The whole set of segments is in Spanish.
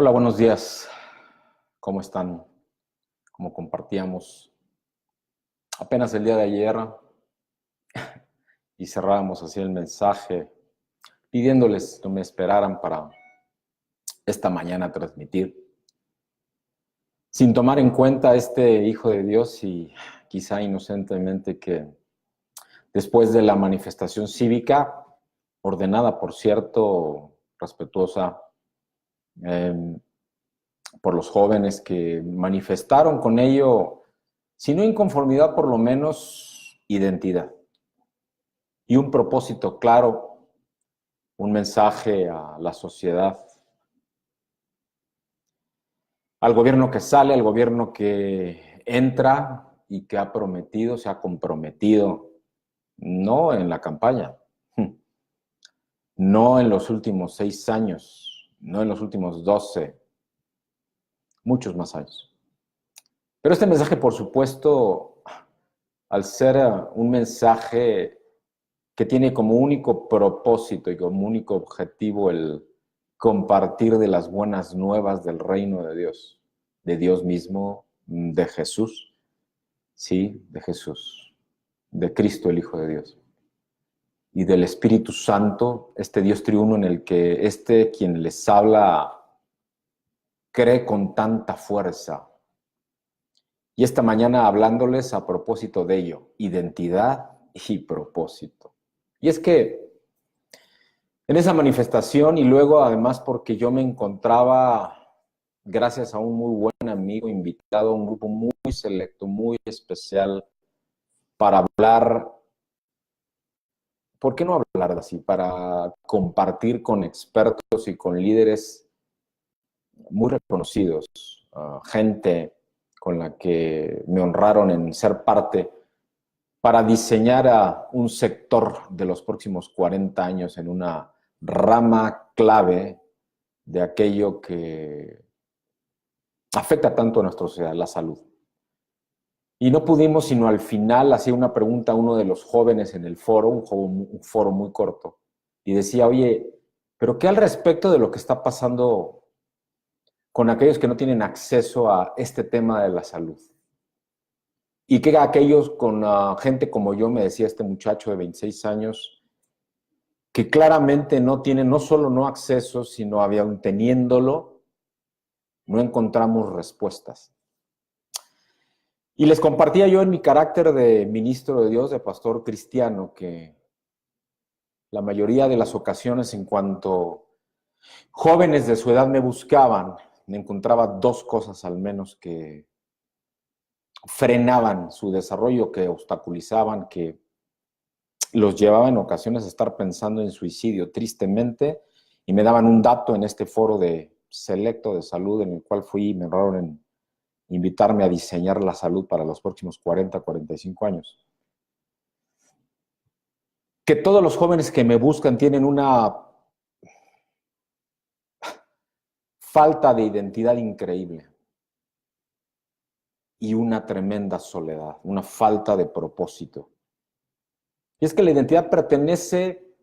Hola, buenos días. ¿Cómo están? Como compartíamos apenas el día de ayer y cerrábamos así el mensaje pidiéndoles que me esperaran para esta mañana transmitir, sin tomar en cuenta a este Hijo de Dios y quizá inocentemente que después de la manifestación cívica, ordenada por cierto, respetuosa, eh, por los jóvenes que manifestaron con ello, si no inconformidad, por lo menos identidad y un propósito claro, un mensaje a la sociedad, al gobierno que sale, al gobierno que entra y que ha prometido, se ha comprometido, no en la campaña, no en los últimos 6 años, no en los últimos 12, muchos más años. Pero este mensaje, por supuesto, al ser un mensaje que tiene como único propósito y como único objetivo el compartir de las buenas nuevas del reino de Dios mismo, de Jesús, sí, de Jesús, de Cristo el Hijo de Dios, y del Espíritu Santo, este Dios triuno en el que quien les habla cree con tanta fuerza. Y esta mañana hablándoles a propósito de ello, identidad y propósito. Y es que en esa manifestación y luego además porque yo me encontraba, gracias a un muy buen amigo, invitado a un grupo muy selecto, muy especial, para hablar, ¿por qué no hablar así? Para compartir con expertos y con líderes muy reconocidos, gente con la que me honraron en ser parte para diseñar a un sector de los próximos 40 años en una rama clave de aquello que afecta tanto a nuestra sociedad, la salud. Y no pudimos, sino al final, hacía una pregunta a uno de los jóvenes en el foro, un foro muy corto, y decía, oye, ¿pero qué al respecto de lo que está pasando con aquellos que no tienen acceso a este tema de la salud? Y que aquellos con gente como yo, me decía este muchacho de 26 años, que claramente no tienen no solo no acceso, sino aún teniéndolo, no encontramos respuestas. Y les compartía yo en mi carácter de ministro de Dios, de pastor cristiano, que la mayoría de las ocasiones en cuanto jóvenes de su edad me buscaban, me encontraba dos cosas al menos que frenaban su desarrollo, que obstaculizaban, que los llevaba en ocasiones a estar pensando en suicidio, tristemente, y me daban un dato en este foro de selecto de salud en el cual fui y me honraron en invitarme a diseñar la salud para los próximos 40, 45 años. Que todos los jóvenes que me buscan tienen una falta de identidad increíble y una tremenda soledad, una falta de propósito. Y es que la identidad pertenece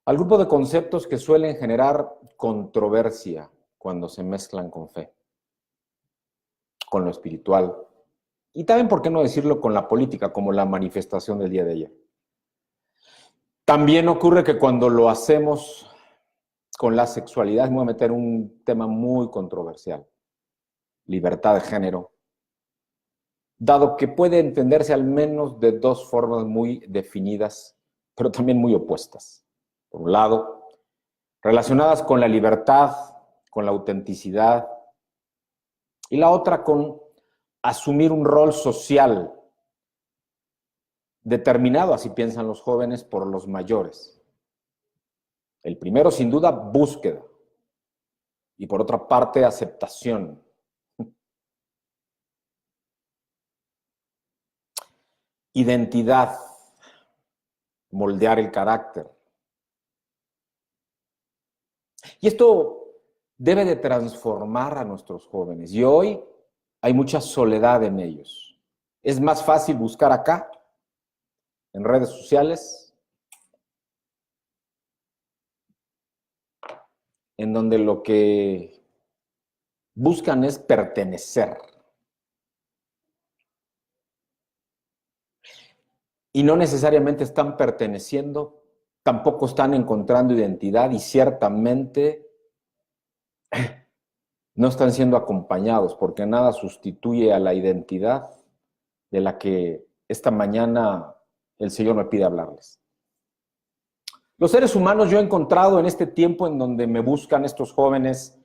al grupo de conceptos que suelen generar controversia cuando se mezclan con fe, con lo espiritual y también, ¿por qué no decirlo?, con la política, como la manifestación del día de ayer. También ocurre que cuando lo hacemos con la sexualidad, me voy a meter un tema muy controversial, libertad de género, dado que puede entenderse al menos de dos formas muy definidas, pero también muy opuestas. Por un lado, relacionadas con la libertad, con la autenticidad, y la otra con asumir un rol social determinado, así piensan los jóvenes, por los mayores. El primero, sin duda, búsqueda, y por otra parte, aceptación. Identidad, moldear el carácter. Y esto debe de transformar a nuestros jóvenes. Y hoy hay mucha soledad en ellos. Es más fácil buscar acá, en redes sociales, en donde lo que buscan es pertenecer. Y no necesariamente están perteneciendo, tampoco están encontrando identidad y ciertamente no están siendo acompañados, porque nada sustituye a la identidad de la que esta mañana el Señor me pide hablarles. Los seres humanos, yo he encontrado en este tiempo en donde me buscan estos jóvenes,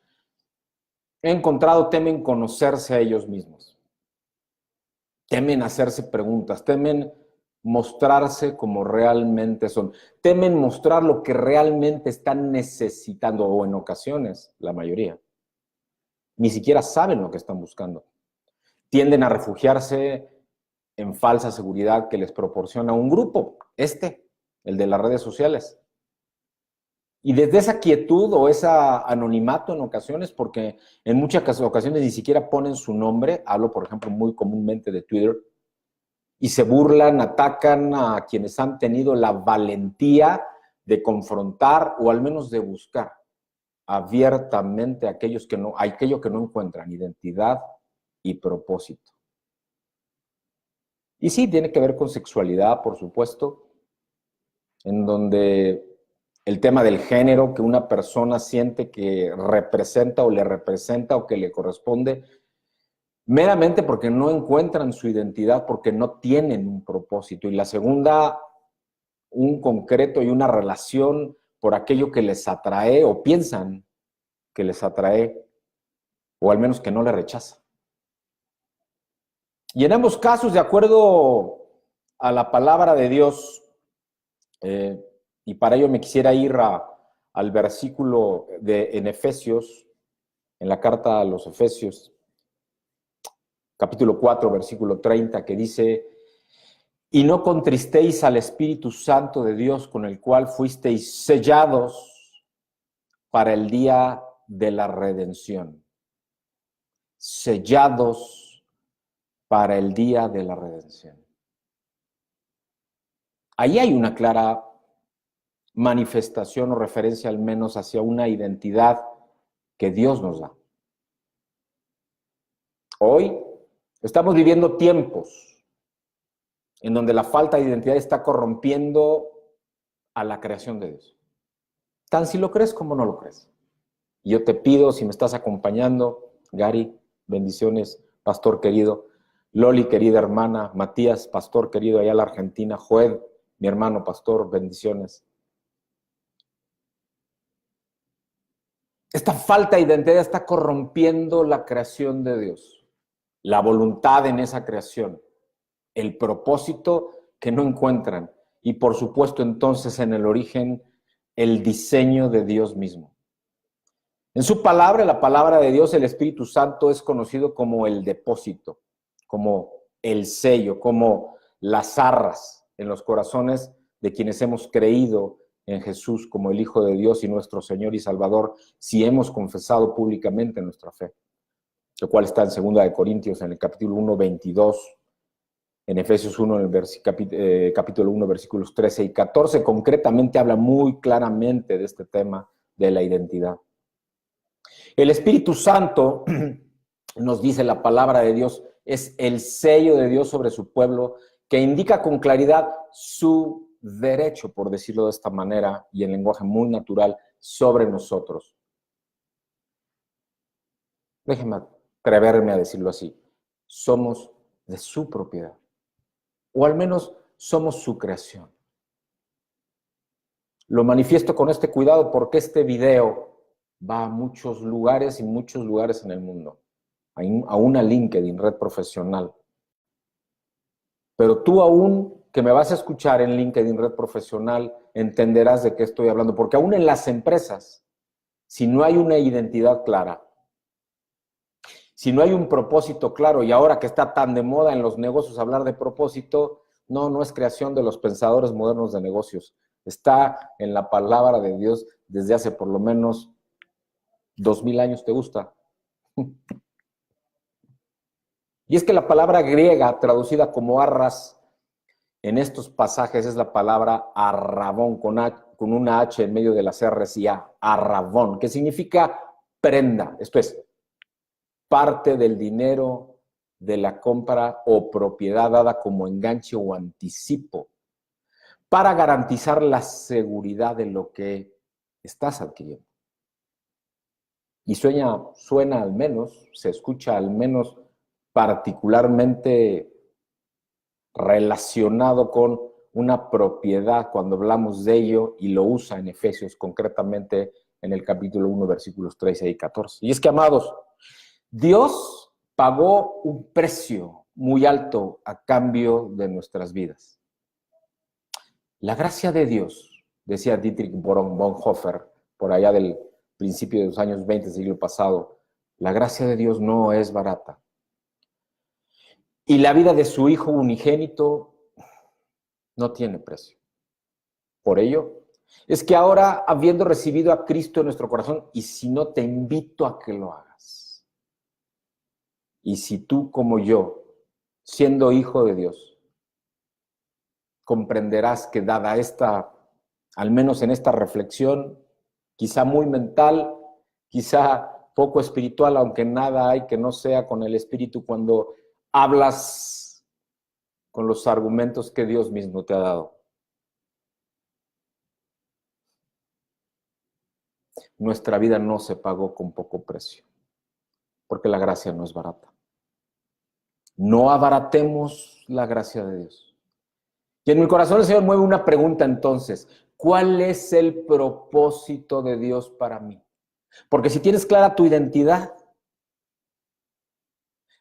he encontrado temen conocerse a ellos mismos, temen hacerse preguntas, temen mostrarse como realmente son, temen mostrar lo que realmente están necesitando, o en ocasiones, la mayoría, ni siquiera saben lo que están buscando. Tienden a refugiarse en falsa seguridad que les proporciona un grupo, el de las redes sociales. Y desde esa quietud o ese anonimato en ocasiones, porque en muchas ocasiones ni siquiera ponen su nombre, hablo por ejemplo muy comúnmente de Twitter, y se burlan, atacan a quienes han tenido la valentía de confrontar o al menos de buscar abiertamente aquello que no encuentran identidad y propósito. Y sí, tiene que ver con sexualidad, por supuesto, en donde el tema del género que una persona siente que representa o le representa o que le corresponde, meramente porque no encuentran su identidad, porque no tienen un propósito. Y la segunda, un concreto y una relación por aquello que les atrae o piensan que les atrae, o al menos que no le rechaza. Y en ambos casos, de acuerdo a la palabra de Dios, y para ello me quisiera ir al versículo en Efesios, en la carta a los Efesios, capítulo 4, versículo 30, que dice: y no contristéis al Espíritu Santo de Dios, con el cual fuisteis sellados para el día de la redención. Sellados para el día de la redención. Ahí hay una clara manifestación o referencia al menos hacia una identidad que Dios nos da. Hoy estamos viviendo tiempos en donde la falta de identidad está corrompiendo a la creación de Dios. Tan si lo crees como no lo crees. Y yo te pido, si me estás acompañando, Gary, bendiciones, pastor querido, Loli, querida hermana, Matías, pastor querido allá en la Argentina, Joed, mi hermano pastor, bendiciones. Esta falta de identidad está corrompiendo la creación de Dios, la voluntad en esa creación, el propósito que no encuentran y por supuesto entonces en el origen el diseño de Dios mismo. En su palabra, la palabra de Dios, el Espíritu Santo es conocido como el depósito, como el sello, como las arras en los corazones de quienes hemos creído en Jesús como el Hijo de Dios y nuestro Señor y Salvador, si hemos confesado públicamente nuestra fe, lo cual está en 2 Corintios, en el capítulo 1, 22, en Efesios 1, en el capítulo 1, versículos 13 y 14, concretamente habla muy claramente de este tema de la identidad. El Espíritu Santo, nos dice la palabra de Dios, es el sello de Dios sobre su pueblo que indica con claridad su derecho, por decirlo de esta manera, y en lenguaje muy natural, sobre nosotros. Déjenme atreverme a decirlo así. Somos de su propiedad, o al menos somos su creación. Lo manifiesto con este cuidado porque este video va a muchos lugares y muchos lugares en el mundo. A una LinkedIn, red profesional. Pero tú aún que me vas a escuchar en LinkedIn, red profesional, entenderás de qué estoy hablando. Porque aún en las empresas, si no hay una identidad clara, si no hay un propósito claro, y ahora que está tan de moda en los negocios hablar de propósito, no es creación de los pensadores modernos de negocios. Está en la palabra de Dios desde hace por lo menos 2000 años, ¿te gusta? Y es que la palabra griega traducida como arras en estos pasajes es la palabra arrabón, con una H en medio de las R's y A, arrabón, que significa prenda. Esto es, parte del dinero de la compra o propiedad dada como enganche o anticipo para garantizar la seguridad de lo que estás adquiriendo. Y suena al menos, se escucha al menos particularmente relacionado con una propiedad cuando hablamos de ello, y lo usa en Efesios, concretamente en el capítulo 1, versículos 13 y 14. Y es que, amados, Dios pagó un precio muy alto a cambio de nuestras vidas. La gracia de Dios, decía Dietrich Bonhoeffer, por allá del principio de los años 20 del siglo pasado, la gracia de Dios no es barata. Y la vida de su Hijo unigénito no tiene precio. Por ello, es que ahora, habiendo recibido a Cristo en nuestro corazón, y si no, te invito a que lo hagas. Y si tú, como yo, siendo hijo de Dios, comprenderás que dada esta, al menos en esta reflexión, quizá muy mental, quizá poco espiritual, aunque nada hay que no sea con el espíritu cuando hablas con los argumentos que Dios mismo te ha dado. Nuestra vida no se pagó con poco precio, porque la gracia no es barata. No abaratemos la gracia de Dios. Y en mi corazón el Señor mueve una pregunta entonces: ¿cuál es el propósito de Dios para mí? Porque si tienes clara tu identidad,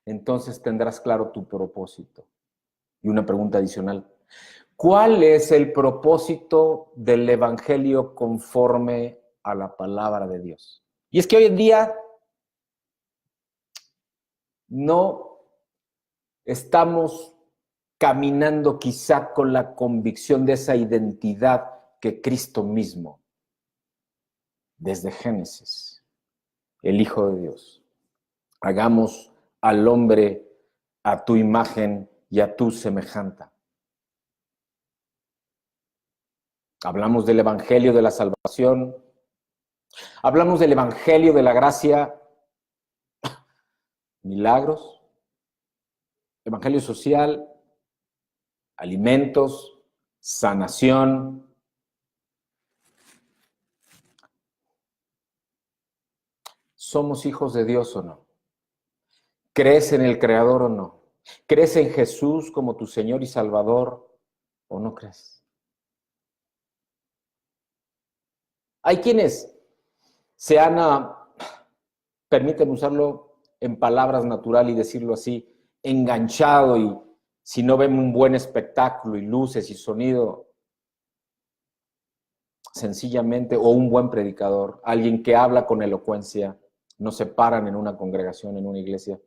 entonces tendrás claro tu propósito. Y una pregunta adicional: ¿cuál es el propósito del Evangelio conforme a la palabra de Dios? Y es que hoy en día no estamos caminando quizá con la convicción de esa identidad que Cristo mismo, desde Génesis, el Hijo de Dios, hagamos al hombre a tu imagen y a tu semejanza. Hablamos del Evangelio de la salvación, hablamos del Evangelio de la gracia, milagros, Evangelio social, alimentos, sanación. ¿Somos hijos de Dios o no? ¿Crees en el Creador o no? ¿Crees en Jesús como tu Señor y Salvador o no crees? Hay quienes se han, permítanme usarlo en palabras naturales y decirlo así, enganchado, y si no ven un buen espectáculo y luces y sonido, sencillamente, o un buen predicador, alguien que habla con elocuencia, no se paran en una congregación, en una iglesia.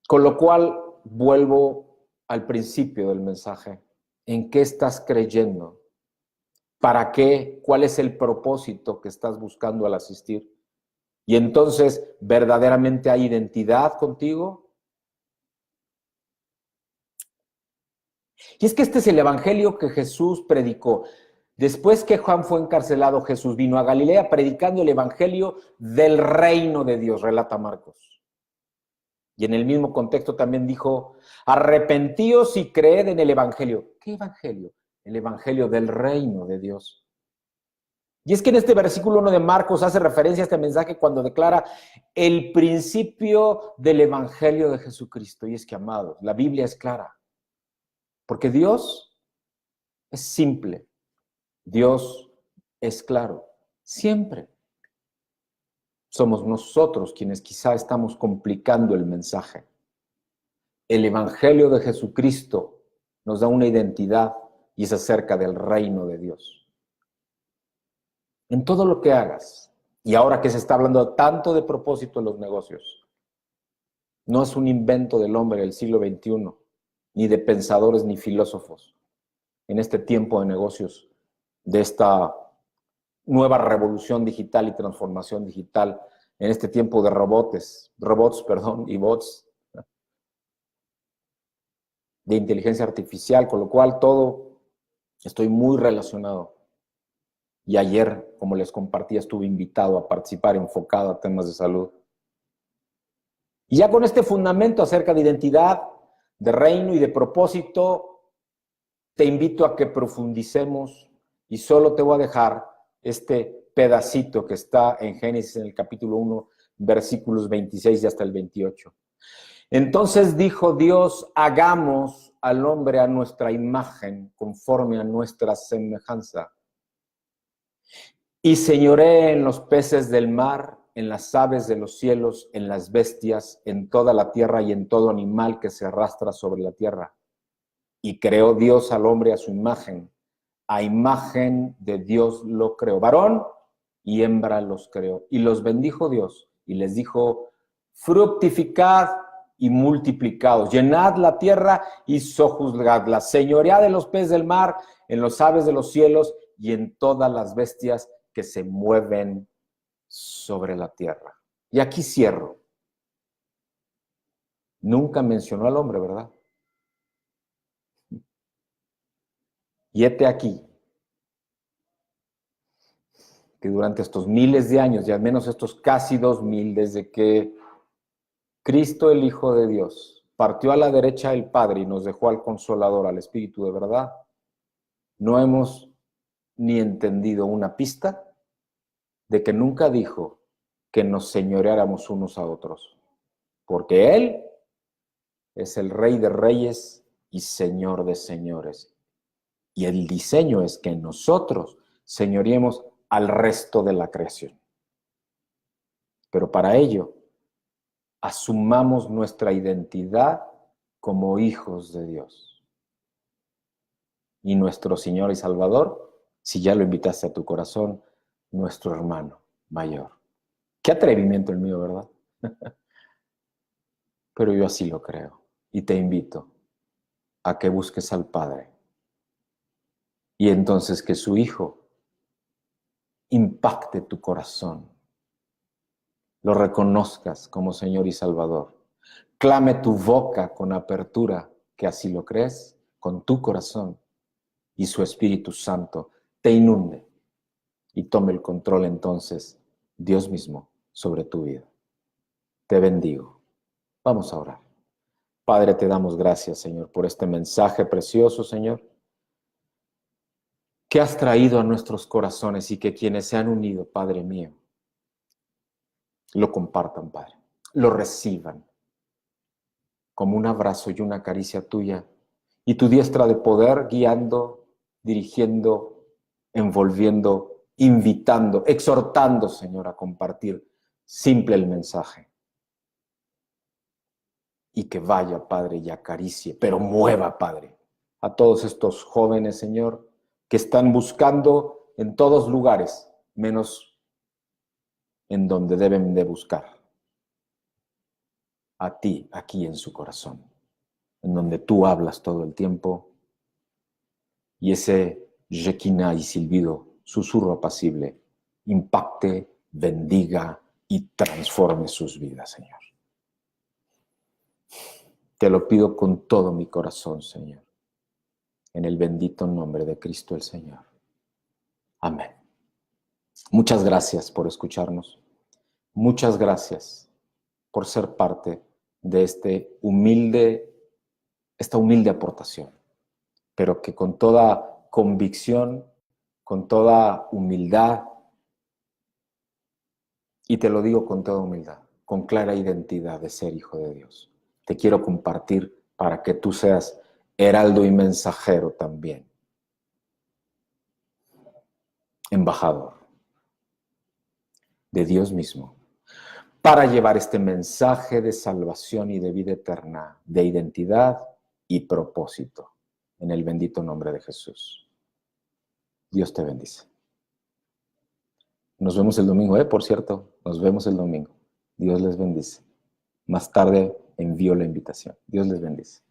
Con lo cual, vuelvo al principio del mensaje. ¿En qué estás creyendo? ¿Para qué? ¿Cuál es el propósito que estás buscando al asistir? Y entonces, ¿verdaderamente hay identidad contigo? Y es que este es el evangelio que Jesús predicó. Después que Juan fue encarcelado, Jesús vino a Galilea predicando el evangelio del reino de Dios, relata Marcos. Y en el mismo contexto también dijo: arrepentíos y creed en el evangelio. ¿Qué evangelio? El evangelio del reino de Dios. Y es que en este versículo 1 de Marcos hace referencia a este mensaje cuando declara el principio del evangelio de Jesucristo. Y es que, amados, la Biblia es clara. Porque Dios es simple. Dios es claro. Siempre. Somos nosotros quienes quizá estamos complicando el mensaje. El evangelio de Jesucristo nos da una identidad y es acerca del reino de Dios. En todo lo que hagas, y ahora que se está hablando tanto de propósito en los negocios, no es un invento del hombre del siglo XXI, ni de pensadores ni filósofos en este tiempo de negocios, de esta nueva revolución digital y transformación digital, en este tiempo de robots y bots, de inteligencia artificial, con lo cual todo estoy muy relacionado. Y ayer, como les compartí, estuve invitado a participar enfocado a temas de salud. Y ya con este fundamento acerca de identidad, de reino y de propósito, te invito a que profundicemos y solo te voy a dejar este pedacito que está en Génesis en el capítulo 1, versículos 26 y hasta el 28. Entonces dijo Dios, hagamos al hombre a nuestra imagen, conforme a nuestra semejanza. Y señoree en los peces del mar, en las aves de los cielos, en las bestias, en toda la tierra y en todo animal que se arrastra sobre la tierra. Y creó Dios al hombre a su imagen. A imagen de Dios lo creó. Varón y hembra los creó. Y los bendijo Dios y les dijo, fructificad y multiplicaos, llenad la tierra y sojuzgadla, señoread en los peces del mar, en los aves de los cielos y en todas las bestias que se mueven sobre la tierra. Y aquí cierro. Nunca mencionó al hombre, ¿verdad? Y hete aquí, que durante estos miles de años, y al menos estos casi 2000, desde que Cristo, el Hijo de Dios, partió a la derecha del Padre y nos dejó al Consolador, al Espíritu de verdad, no hemos ni entendido una pista de que nunca dijo que nos señoreáramos unos a otros, porque Él es el Rey de Reyes y Señor de Señores. Y el diseño es que nosotros señoreemos al resto de la creación. Pero para ello, asumamos nuestra identidad como hijos de Dios. Y nuestro Señor y Salvador, si ya lo invitaste a tu corazón, nuestro hermano mayor. Qué atrevimiento el mío, ¿verdad? Pero yo así lo creo. Y te invito a que busques al Padre. Y entonces que su Hijo impacte tu corazón. Lo reconozcas como Señor y Salvador. Clame tu boca con apertura, que así lo crees, con tu corazón, y su Espíritu Santo te inunde y tome el control entonces, Dios mismo, sobre tu vida. Te bendigo. Vamos a orar. Padre, te damos gracias, Señor, por este mensaje precioso, Señor, que has traído a nuestros corazones y que quienes se han unido, Padre mío, lo compartan, Padre, lo reciban como un abrazo y una caricia tuya y tu diestra de poder guiando, dirigiendo, envolviendo, invitando, exhortando, Señor, a compartir simple el mensaje. Y que vaya, Padre, y acaricie, pero mueva, Padre, a todos estos jóvenes, Señor, que están buscando en todos lugares, menos en donde deben de buscar. A ti, aquí en su corazón, en donde tú hablas todo el tiempo, y ese Shekinah y silbido, susurro apacible, impacte, bendiga y transforme sus vidas, Señor. Te lo pido con todo mi corazón, Señor, en el bendito nombre de Cristo el Señor. Amén. Muchas gracias por escucharnos. Muchas gracias por ser parte de esta humilde aportación, pero que con toda convicción, con toda humildad, y te lo digo con toda humildad, con clara identidad de ser hijo de Dios, te quiero compartir para que tú seas heraldo y mensajero también, embajador de Dios mismo, para llevar este mensaje de salvación y de vida eterna, de identidad y propósito, en el bendito nombre de Jesús. Dios te bendice. Nos vemos el domingo, por cierto, nos vemos el domingo. Dios les bendice. Más tarde envío la invitación. Dios les bendice.